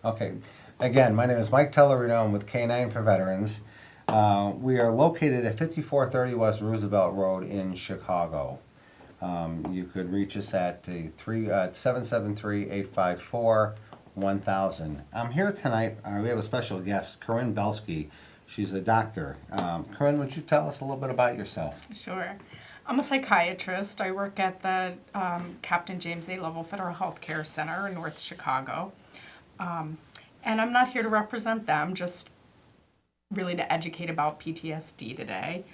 Okay. Again, my name is Mike Tellerino. I'm with K9 for Veterans. We are located at 5430 West Roosevelt Road in Chicago. You could reach us at 773-854-1000. I'm here tonight. We have a special guest, Corinne Belsky. She's a doctor. Corinne, would you tell us a little bit about yourself? Sure. I'm a psychiatrist. I work at the Captain James A. Lovell Federal Health Care Center in North Chicago. And I'm not here to represent them, just really to educate about PTSD today.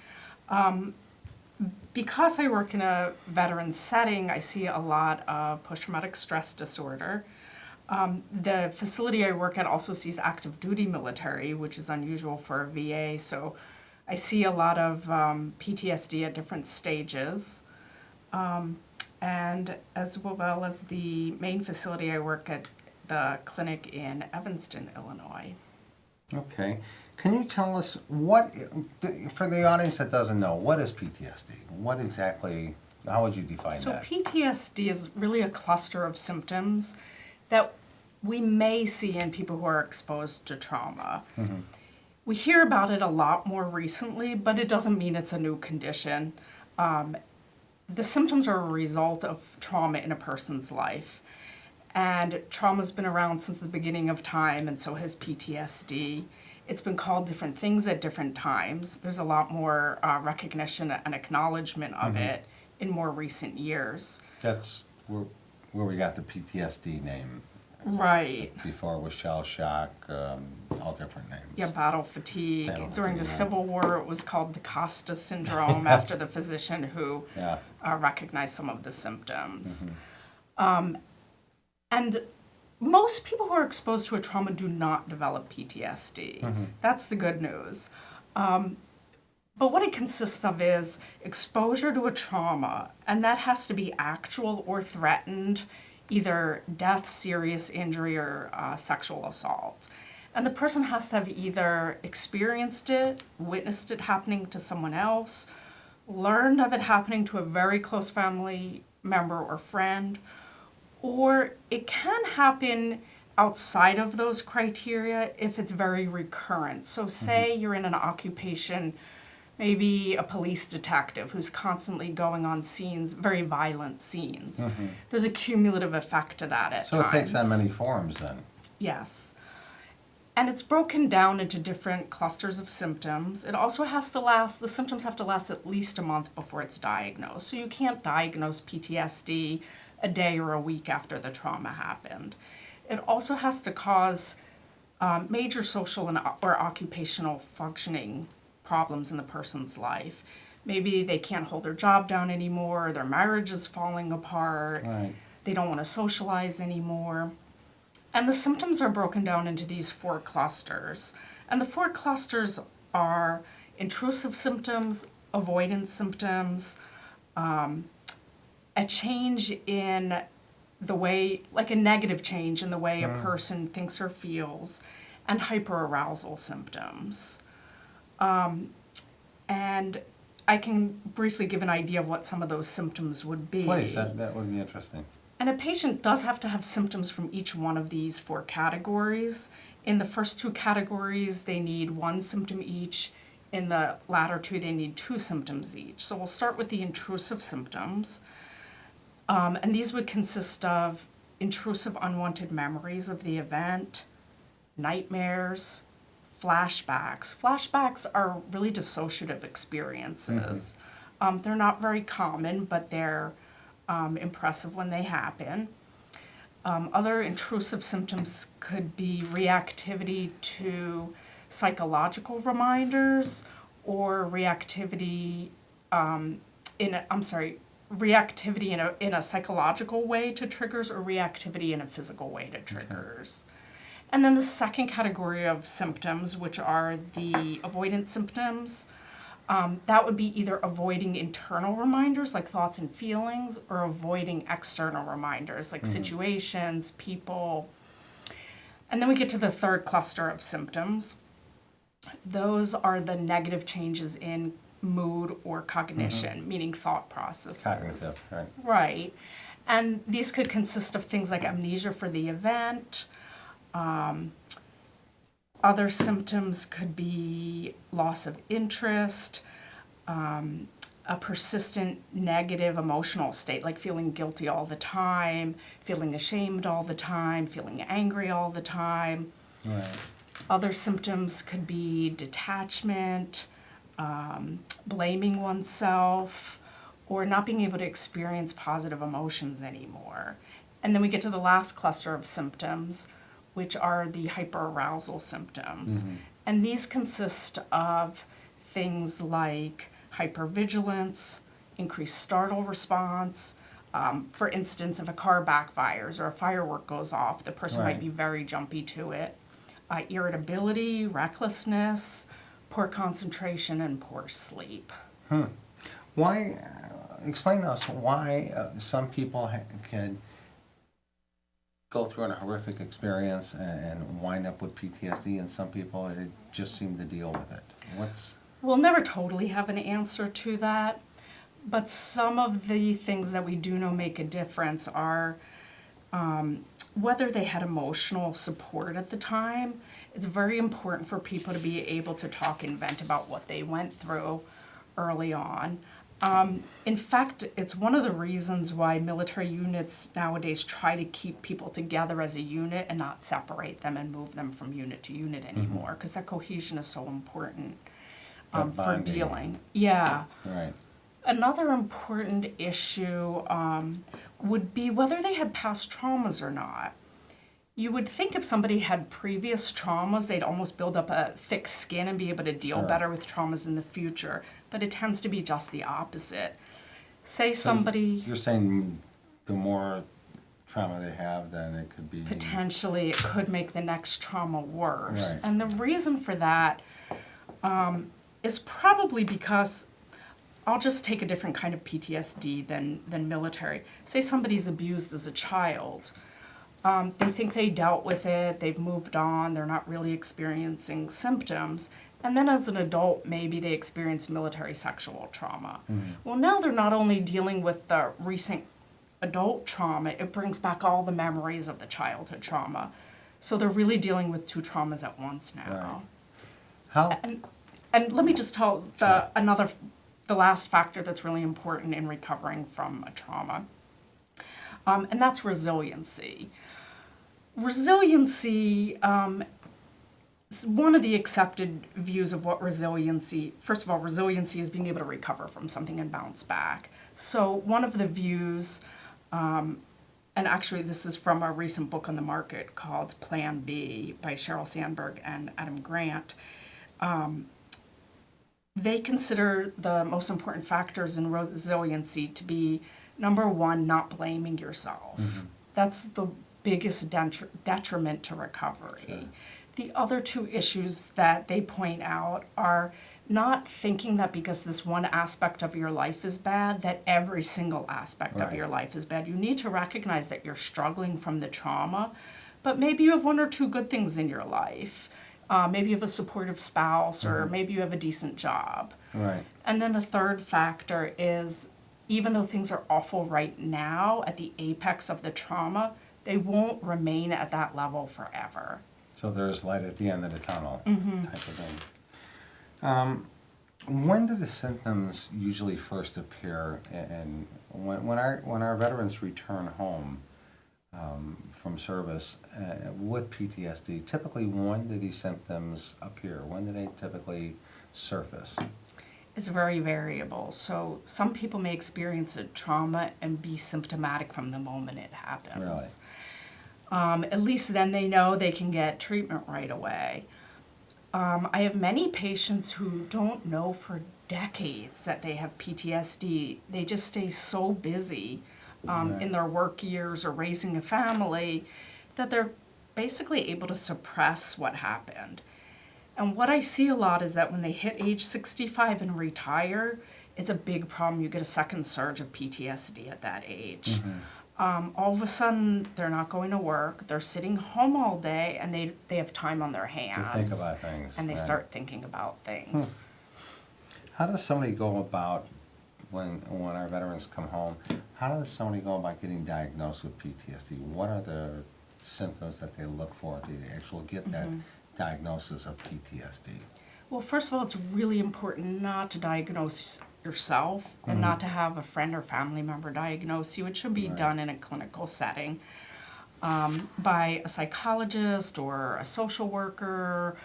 Because I work in a veteran setting, I see a lot of post-traumatic stress disorder. The facility I work at also sees active duty military, which is unusual for a VA, so I see a lot of PTSD at different stages. And as well as the main facility I work at, the clinic in Evanston, Illinois. Okay. Can you tell us what, for the audience that doesn't know, what is PTSD? What exactly, how would you define that? So PTSD is really a cluster of symptoms that we may see in people who are exposed to trauma. Mm-hmm. We hear about it a lot more recently, but it doesn't mean it's a new condition. The symptoms are a result of trauma in a person's life. And trauma's been around since the beginning of time, and so has PTSD. It's been called different things at different times. There's a lot more recognition and acknowledgement of it in more recent years. That's where we got the PTSD name. Right. Before it was shell shock, all different names. Yeah, battle fatigue. During the right. Civil War, it was called the Costa syndrome after the physician who recognized some of the symptoms. And most people who are exposed to a trauma do not develop PTSD. That's the good news. But what it consists of is exposure to a trauma, and that has to be actual or threatened, either death, serious injury, or sexual assault. And the person has to have either experienced it, witnessed it happening to someone else, learned of it happening to a very close family member or friend, or it can happen outside of those criteria if it's very recurrent. So say you're in an occupation, maybe a police detective who's constantly going on scenes, very violent scenes. There's a cumulative effect to that at times. So it takes on many forms then? Yes. And it's broken down into different clusters of symptoms. It also has to last, the symptoms have to last at least a month before it's diagnosed. So you can't diagnose PTSD a day or a week after the trauma happened. It also has to cause major social or occupational functioning problems in the person's life. Maybe they can't hold their job down anymore, their marriage is falling apart, they don't want to socialize anymore. And the symptoms are broken down into these 4 clusters. And the 4 clusters are intrusive symptoms, avoidance symptoms, a change in the way, like a negative change in the way a person thinks or feels, and hyperarousal symptoms. And I can briefly give an idea of what some of those symptoms would be. Please, that would be interesting. And a patient does have to have symptoms from each one of these 4 categories. In the first 2 categories, they need 1 symptom each. In the latter 2, they need 2 symptoms each. So we'll start with the intrusive symptoms. And these would consist of intrusive unwanted memories of the event, nightmares, flashbacks. Flashbacks are really dissociative experiences. They're not very common, but they're impressive when they happen. Other intrusive symptoms could be reactivity to psychological reminders or reactivity in a psychological way to triggers or reactivity in a physical way to triggers. And then the second category of symptoms, which are the avoidance symptoms, that would be either avoiding internal reminders like thoughts and feelings or avoiding external reminders like situations, people. And then we get to the third cluster of symptoms. Those are the negative changes in mood or cognition, meaning thought processes. Cognitive, right. Right. And these could consist of things like amnesia for the event, Other symptoms could be loss of interest, a persistent negative emotional state, like feeling guilty all the time, feeling ashamed all the time, feeling angry all the time. Right. Other symptoms could be detachment, blaming oneself, or not being able to experience positive emotions anymore. And then we get to the last cluster of symptoms, which are the hyperarousal symptoms. And these consist of things like hypervigilance, increased startle response. For instance, if a car backfires or a firework goes off, the person Right. might be very jumpy to it. Irritability, recklessness, poor concentration, and poor sleep. Why, explain to us why some people can go through a horrific experience and wind up with PTSD, and some people just seem to deal with it. We'll never totally have an answer to that, but some of the things that we do know make a difference are whether they had emotional support at the time. It's very important for people to be able to talk and vent about what they went through early on. In fact, it's one of the reasons why military units nowadays try to keep people together as a unit and not separate them and move them from unit to unit anymore, because that cohesion is so important That for bonding. dealing. Yeah. Right. Another important issue would be whether they had past traumas or not. You would think if somebody had previous traumas, they'd almost build up a thick skin and be able to deal Sure. better with traumas in the future, but it tends to be just the opposite. Say somebody, You're saying the more trauma they have, then it could be... potentially it could make the next trauma worse. Right. And the reason for that is probably because I'll just take a different kind of PTSD than military. Say somebody's abused as a child. They think they dealt with it, they've moved on, they're not really experiencing symptoms. And then as an adult, maybe they experience military sexual trauma. Well, now they're not only dealing with the recent adult trauma, it brings back all the memories of the childhood trauma. So they're really dealing with two traumas at once now. How? And let me just tell the last factor that's really important in recovering from a trauma, and that's resiliency. Resiliency is one of the accepted views of what resiliency, first of all, resiliency is being able to recover from something and bounce back. So one of the views, and actually this is from a recent book on the market called Plan B by Sheryl Sandberg and Adam Grant, they consider the most important factors in resiliency to be, number one, not blaming yourself. That's the biggest detriment to recovery. Sure. The other two issues that they point out are not thinking that because this one aspect of your life is bad, that every single aspect of Right. your life is bad. You need to recognize that you're struggling from the trauma, but maybe you have one or two good things in your life. Maybe you have a supportive spouse, or maybe you have a decent job. Right. And then the third factor is, even though things are awful right now, at the apex of the trauma, they won't remain at that level forever. So there's light at the end of the tunnel type of thing. When do the symptoms usually first appear? And when our veterans return home from service with PTSD, typically when do these symptoms appear? When do they typically surface? It's very variable. So some people may experience a trauma and be symptomatic from the moment it happens. Really? At least then they know they can get treatment right away. I have many patients who don't know for decades that they have PTSD. They just stay so busy in their work years or raising a family that they're basically able to suppress what happened. And what I see a lot is that when they hit age 65 and retire, it's a big problem. You get a second surge of PTSD at that age. All of a sudden, they're not going to work. They're sitting home all day, and they have time on their hands. To think about things. And they right. start thinking about things. How does somebody go about, when our veterans come home, how does somebody go about getting diagnosed with PTSD? What are the symptoms that they look for to actually get that diagnosis of PTSD? Well, first of all, it's really important not to diagnose yourself and not to have a friend or family member diagnose you. It should be done in a clinical setting by a psychologist or a social worker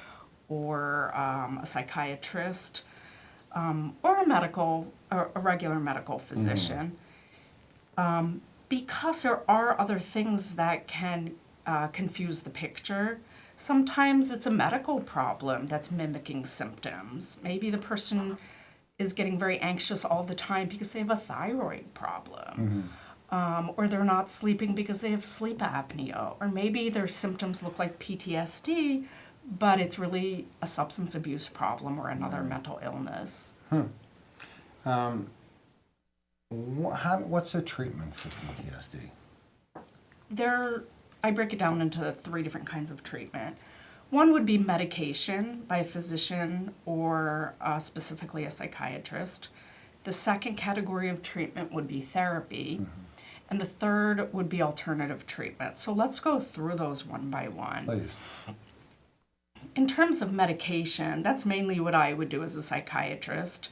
or a psychiatrist or a regular medical physician. Because there are other things that can confuse the picture. Sometimes it's a medical problem that's mimicking symptoms. Maybe the person is getting very anxious all the time because they have a thyroid problem. Or they're not sleeping because they have sleep apnea. Or maybe their symptoms look like PTSD, but it's really a substance abuse problem or another mental illness. What's the treatment for PTSD? I break it down into 3 different kinds of treatment. One would be medication by a physician or specifically a psychiatrist. The second category of treatment would be therapy. And the third would be alternative treatment. So let's go through those one by one. Please. In terms of medication, that's mainly what I would do as a psychiatrist.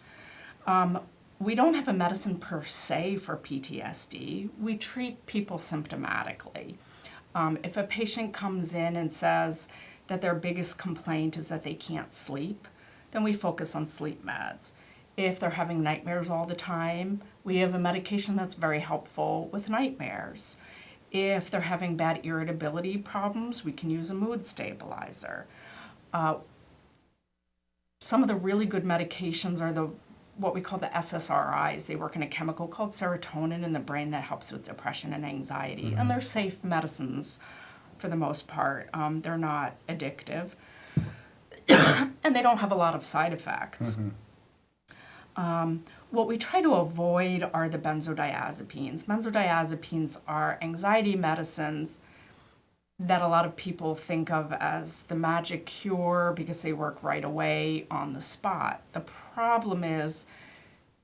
We don't have a medicine per se for PTSD. We treat people symptomatically. If a patient comes in and says that their biggest complaint is that they can't sleep, then we focus on sleep meds. If they're having nightmares all the time, we have a medication that's very helpful with nightmares. If they're having bad irritability problems, we can use a mood stabilizer. Some of the really good medications are what we call the SSRIs. They work in a chemical called serotonin in the brain that helps with depression and anxiety. And they're safe medicines for the most part. They're not addictive. And they don't have a lot of side effects. What we try to avoid are the benzodiazepines. Benzodiazepines are anxiety medicines that a lot of people think of as the magic cure because they work right away on the spot. The problem is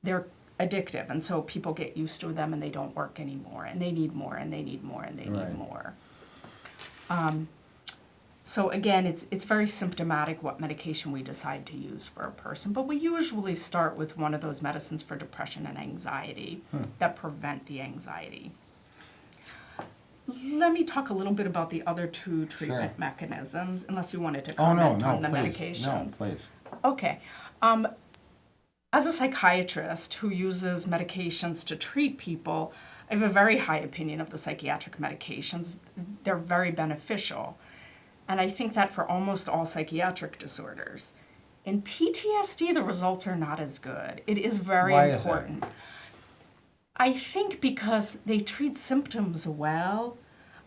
they're addictive, and so people get used to them and they don't work anymore, and they need more, and they need more, and they need more. So again, it's very symptomatic what medication we decide to use for a person, but we usually start with one of those medicines for depression and anxiety that prevent the anxiety. Let me talk a little bit about the other 2 treatment mechanisms, unless you wanted to comment on the medications. No, please. Okay. As a psychiatrist who uses medications to treat people, I have a very high opinion of the psychiatric medications. They're very beneficial. And I think that for almost all psychiatric disorders. In PTSD, the results are not as good. It is very important. I think because they treat symptoms well,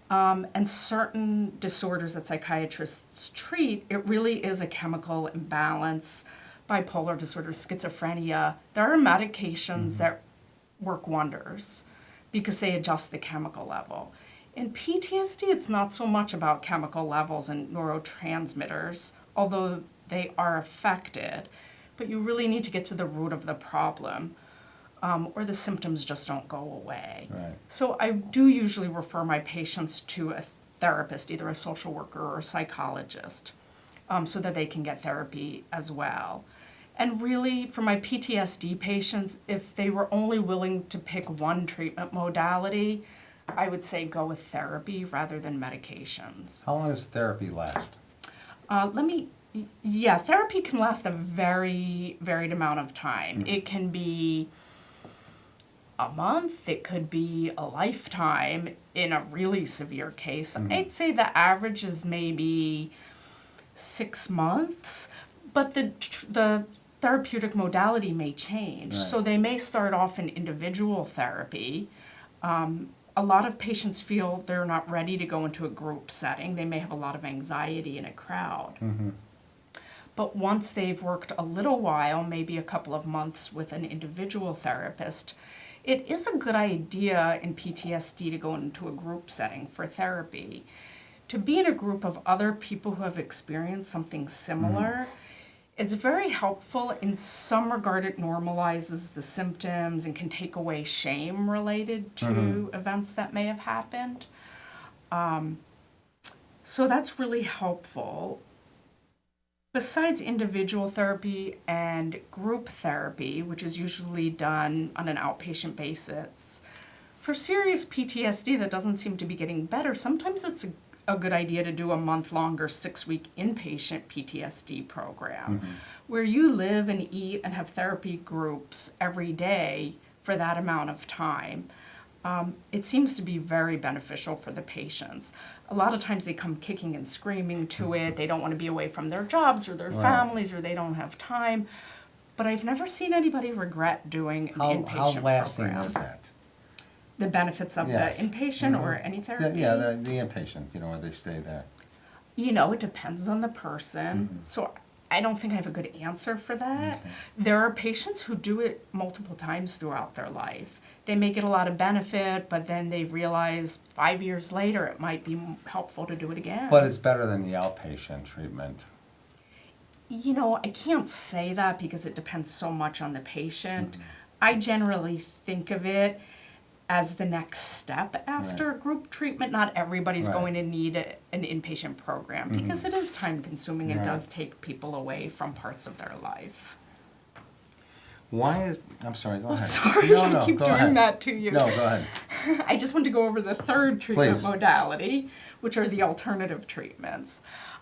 and certain disorders that psychiatrists treat, it really is a chemical imbalance. Bipolar disorder, schizophrenia, there are medications that work wonders because they adjust the chemical level. In PTSD, it's not so much about chemical levels and neurotransmitters, although they are affected, but you really need to get to the root of the problem, or the symptoms just don't go away. So I do usually refer my patients to a therapist, either a social worker or a psychologist, so that they can get therapy as well. And really, for my PTSD patients, if they were only willing to pick one treatment modality, I would say go with therapy rather than medications. How long does therapy last? Therapy can last a very varied amount of time. It can be a month, it could be a lifetime in a really severe case. I'd say the average is maybe 6 months, but the therapeutic modality may change. So they may start off in individual therapy. A lot of patients feel they're not ready to go into a group setting. They may have a lot of anxiety in a crowd. But once they've worked a little while, maybe a couple of months with an individual therapist, it is a good idea in PTSD to go into a group setting for therapy. To be in a group of other people who have experienced something similar, it's very helpful. In some regard, it normalizes the symptoms and can take away shame related to events that may have happened. So that's really helpful. Besides individual therapy and group therapy, which is usually done on an outpatient basis, for serious PTSD that doesn't seem to be getting better, sometimes it's a good idea to do a month-long or 6-week inpatient PTSD program where you live and eat and have therapy groups every day for that amount of time. It seems to be very beneficial for the patients. A lot of times they come kicking and screaming to it. They don't want to be away from their jobs or their families, or they don't have time. But I've never seen anybody regret doing an inpatient How lasting program. is that? The benefits of Yes. the inpatient or any therapy? The inpatient, where they stay there. It depends on the person. So I don't think I have a good answer for that. Okay. There are patients who do it multiple times throughout their life. They may get a lot of benefit, but then they realize 5 years later it might be helpful to do it again. But it's better than the outpatient treatment. I can't say that because it depends so much on the patient. I generally think of it as the next step after group treatment. Not everybody's going to need an inpatient program because it is time consuming and does take people away from parts of their life. I'm sorry, go ahead. Sorry, No, I keep go doing ahead. that to you. No, go ahead. I just want to go over the third treatment Please. modality, which are the alternative treatments.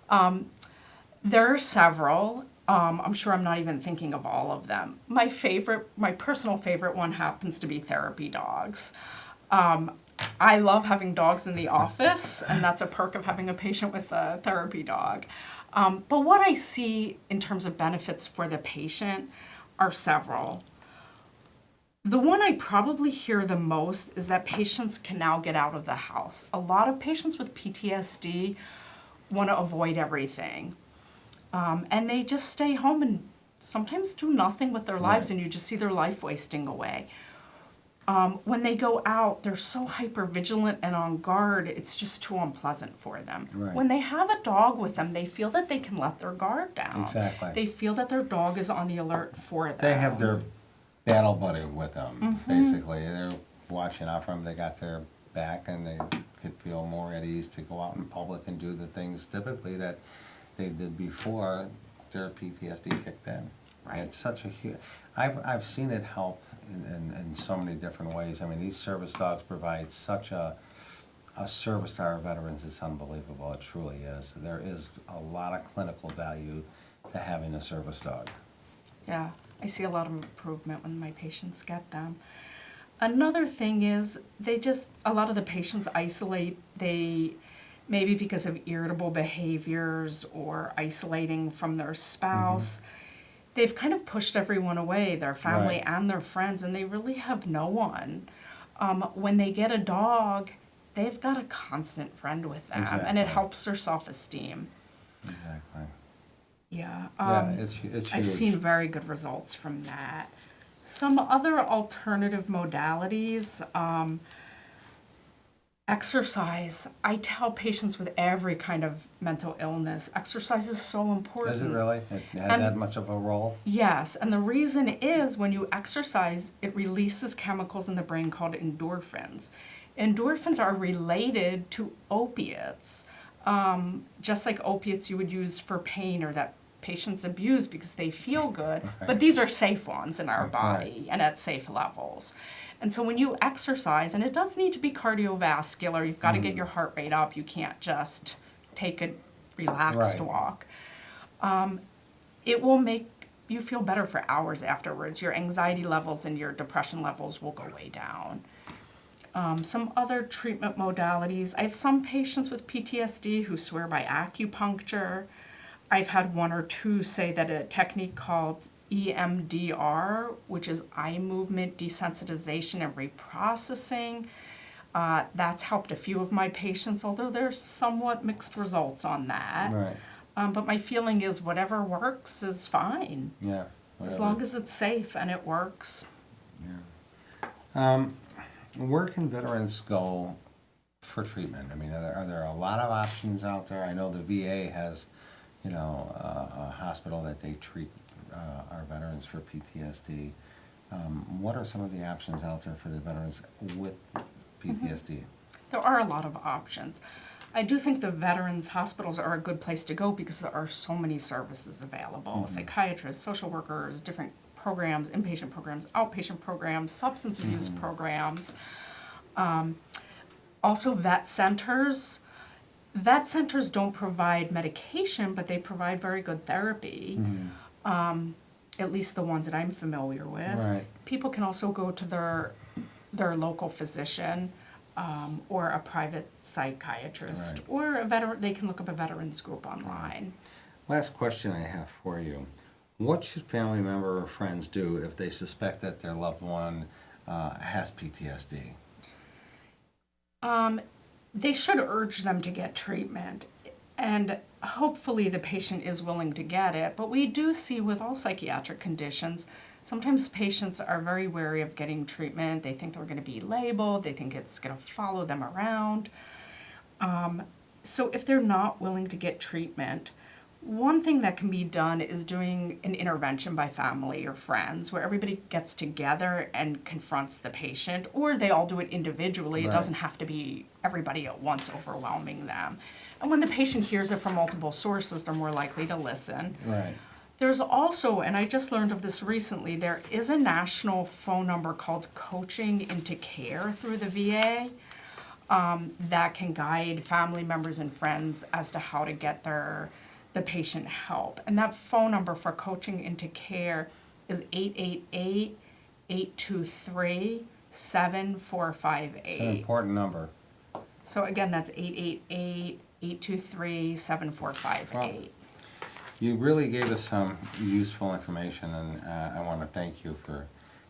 There are several. I'm sure I'm not even thinking of all of them. My personal favorite one happens to be therapy dogs. I love having dogs in the office, and that's a perk of having a patient with a therapy dog. But what I see in terms of benefits for the patient are several. The one I probably hear the most is that patients can now get out of the house. A lot of patients with PTSD want to avoid everything. And they just stay home and sometimes do nothing with their lives, and you just see their life wasting away. When they go out, they're so hyper-vigilant and on guard, it's just too unpleasant for them. Right. When they have a dog with them, they feel that they can let their guard down. Exactly. They feel that their dog is on the alert for them. They have their battle buddy with them, basically. They're watching out for them. They got their back, and they could feel more at ease to go out in public and do the things typically that they did before their PTSD kicked in. Right. It's such a huge... I've seen it help in so many different ways. I mean, these service dogs provide such a service to our veterans. It's unbelievable. It truly is. There is a lot of clinical value to having a service dog. Yeah, I see a lot of improvement when my patients get them. Another thing is a lot of the patients isolate. They maybe because of irritable behaviors or isolating from their spouse. They've kind of pushed everyone away, their family and their friends, and they really have no one. When they get a dog, they've got a constant friend with them, and it helps their self-esteem. Exactly. Yeah, it's huge. I've seen very good results from that. Some other alternative modalities, exercise. I tell patients with every kind of mental illness, exercise is so important. Is it really? It has that much of a role? Yes, and the reason is when you exercise, it releases chemicals in the brain called endorphins. Endorphins are related to opiates, just like opiates you would use for pain or that patients abuse because they feel good, but these are safe ones in our body and at safe levels. And so when you exercise, and it does need to be cardiovascular, you've got to get your heart rate up, you can't just take a relaxed walk. It will make you feel better for hours afterwards. Your anxiety levels and your depression levels will go way down. Some other treatment modalities. I have some patients with PTSD who swear by acupuncture. I've had one or two say that a technique called EMDR, which is eye movement desensitization and reprocessing, that's helped a few of my patients, although there's somewhat mixed results on that. Right. But my feeling is whatever works is fine. Yeah. As long as it's safe and it works. Yeah. Where can veterans go for treatment? I mean, are there a lot of options out there? I know the VA has, a hospital that they treat our veterans for PTSD. What are some of the options out there for the veterans with PTSD? There are a lot of options. I do think the veterans hospitals are a good place to go because there are so many services available. Psychiatrists, social workers, different programs, inpatient programs, outpatient programs, substance abuse programs. Also vet centers. Vet centers don't provide medication, but they provide very good therapy. At least the ones that I'm familiar with. Right. People can also go to their local physician or a private psychiatrist, Right. or a veteran. They can look up a veterans group online. Last question I have for you. What should family member or friends do if they suspect that their loved one has PTSD? They should urge them to get treatment, and hopefully the patient is willing to get it. But we do see with all psychiatric conditions, sometimes patients are very wary of getting treatment. They think they're going to be labeled. They think it's going to follow them around. So if they're not willing to get treatment, one thing that can be done is doing an intervention by family or friends where everybody gets together and confronts the patient, or they all do it individually. It Right. doesn't have to be everybody at once overwhelming them. And when the patient hears it from multiple sources, they're more likely to listen. Right. There's also, and I just learned of this recently, there is a national phone number called Coaching into Care through the VA that can guide family members and friends as to how to get the patient help. And that phone number for Coaching into Care is 888-823-7458. It's an important number. So again, that's 888-823-7458. You really gave us some useful information, and I want to thank you for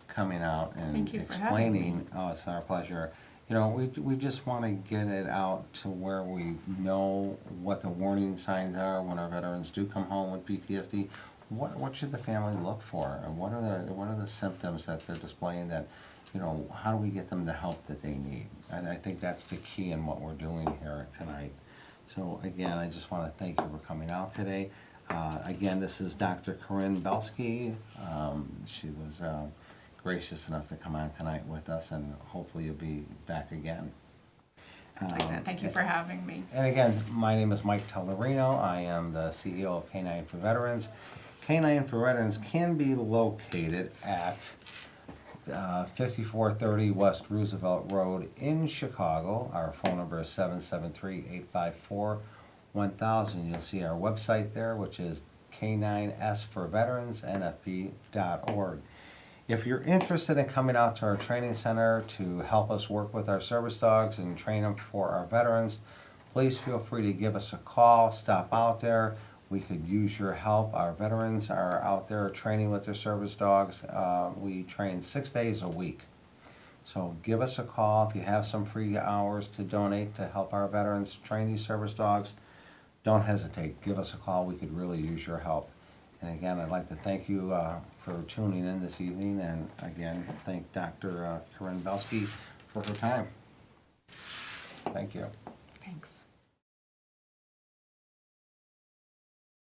coming out and Thank you for having explaining. Oh, it's our pleasure. You know, we just want to get it out to where we know what the warning signs are when our veterans do come home with PTSD. What should the family look for? And what are the symptoms that they're displaying that, you know, how do we get them the help that they need? And I think that's the key in what we're doing here tonight. So again, I just want to thank you for coming out today. Again, this is Dr. Corinne Belsky. She was gracious enough to come on tonight with us, and hopefully you'll be back again. Thank you for having me. And again, my name is Mike Tellerino. I am the CEO of K9 for Veterans. K9 for Veterans can be located at 5430 West Roosevelt Road in Chicago. Our phone number is 773-854-1000. You'll see our website there, which is K9s4veteransnfb.org. If you're interested in coming out to our training center to help us work with our service dogs and train them for our veterans, please feel free to give us a call, stop out there. We could use your help. Our veterans are out there training with their service dogs. We train 6 days a week. So give us a call if you have some free hours to donate to help our veterans train these service dogs. Don't hesitate. Give us a call. We could really use your help. And again, I'd like to thank you for tuning in this evening, and again, thank Dr. Corinne Belsky for her time. Thank you. Thanks.